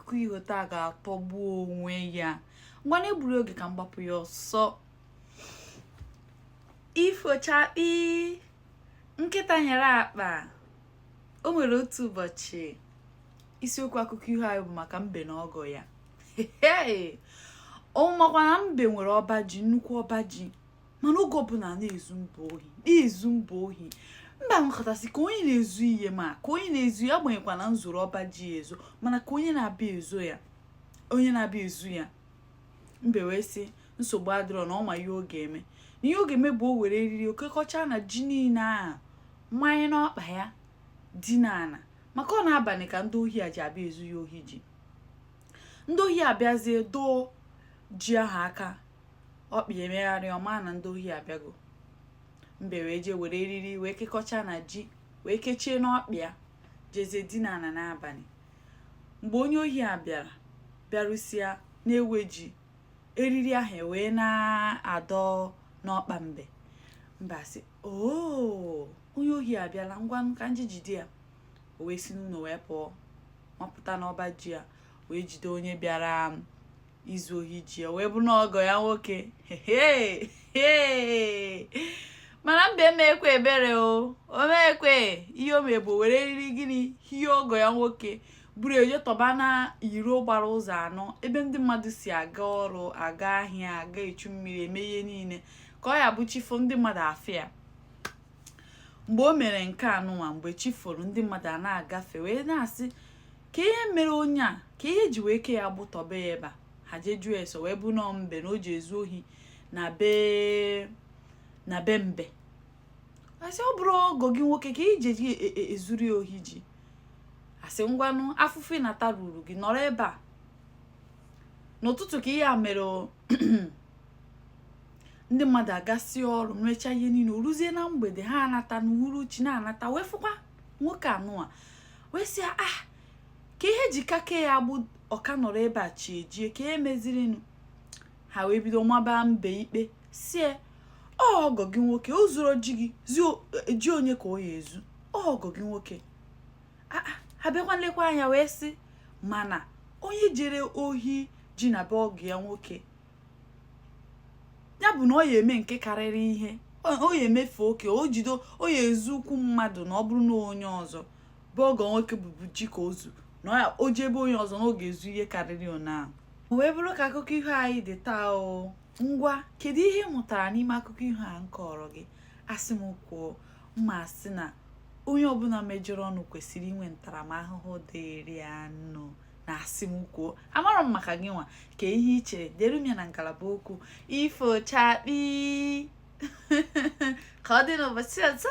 akụkọ ihe taa ga-atọgbu onwe ya. Ngwa na-egburu oge ka mgbapụ ya ọsọ. Ifochakpi nkịta nyere akpa. O nwere otu ụbọchị, isiokwu akụkọ ihe anyị bụ maka mbe na ọgọ ya. O makwa na mbe nwere ọba ji, nnukwu ọba ji, mana oge ọbụla na-ezu mba ohi. Mba nkọtasị ka onye na-ezu ihe ma ka onye na-ezu ya agbanyekwa na nzuru ọba ji ezo, mana ka onye na-abịa ezu ya mbe wee sị nsogbu adịrọ na ọma ihe ọ ga-eme. Na ihe ọ ga-eme bụ o were eriri okekọcha na ji niile a mmanya n'ọkpa ya dina ana, maka ọ na-abalị ka ndị ohi a ji abịa ezu ya ohi ji. Ndị ohi abịazie doo ji ahụ aka, ọkpa emegharị ọma na ndị ohi abịago. Mbe wee jee were eriri wee kekọcha na ji wee kechie n'ọkpa ya jezie dina ana n'abalị. Mgbe onye ohi a bịarụsịa na-ewe ji, eriri ahụ wee na-adọ n'ọkpa mbe. Mbe asị onye ohi abịala, ngwa ka njijide ya. O wee si n'ụlọ wee pụọ, mapụta n'ọba ji ya wee jide onye bịara izu ohi ji ya, wee bụ n'ọgọ ya nwoke. Mana mbe emekwe ebere o meekwe ihe o mebu were eriri gịnị hie ọgọ ya nwoke buru eje tọba na iro gbara ụzọ anọ ebe ndị mmadụ si aga ọrụ, aga ahịa, aga echu mmiri, eme ihe niile ka ọ ya bụ chifo ndị mmadụ afịa. Mgbe o mere nke anụnwa, mgbe chi foro, ndị mmadụ a na-agafe wee na-asị ka ihe mere onye a, ka ihe ji wee ke ya gbụtọba ya ebe a. Ha jejuo eso wee bụ nọọ mbe na o ji ezu ohi na be mbe. Asị ọ bụrụ ọgọ gị nwoke ka ije ji ezuri ohi ji. Asị ngwanụ afụfụ na-ata ruru gị, nọrọ ebe a. N'ụtụtụ ka ihe a mere ndị mmadụ agasị ọrụ mecha ihe niile, oruzie na mgbede ha anata n'uhuruchi na-anata wee fụkwa nwoke anụnwa wee sị ka ihe ji kake ya bụ ọka nọrọ ebe a chi ejie ka emezirinụ. Ha wee bido maba mbe ikpe sie ọgọ gị nwoke, o zuru ji gị ji onye ka o ya ezu ọgọ gị nwoke. Ha bịakwa nlekwa anya wee sị mana onye jere ohi ji na be ọgọ ya nwoke ya bụ na ọ ya eme nke karịrị ihe, o ya emefu oke, o ya ezu ukwu mmadụ na ọ bụrụ na onye ọzọ bụ ọgọ nwoke bụbu ji ka ozu na o ji ebe onye ọzọ na ọ ga-ezu ihe karịrị ụnyaahụ. Wee bụrụ ka akụkọ ihe anyị dị taa o. Ngwa kedu ihe ị mụtara n'ime akụkọ ihe a nkọrọ gị? Asị m kwuo mma asị na onye ọbụla mejọrọ ọnụ kwesịrị inwe ntaramahụhụ dịrị anụ. Na asị m kwuo amara m maka gị nwa ka ihe i chere dere m ya na ngalaba okwu Ifochakpi ka ọ dị n'ụbọchị ọzọ.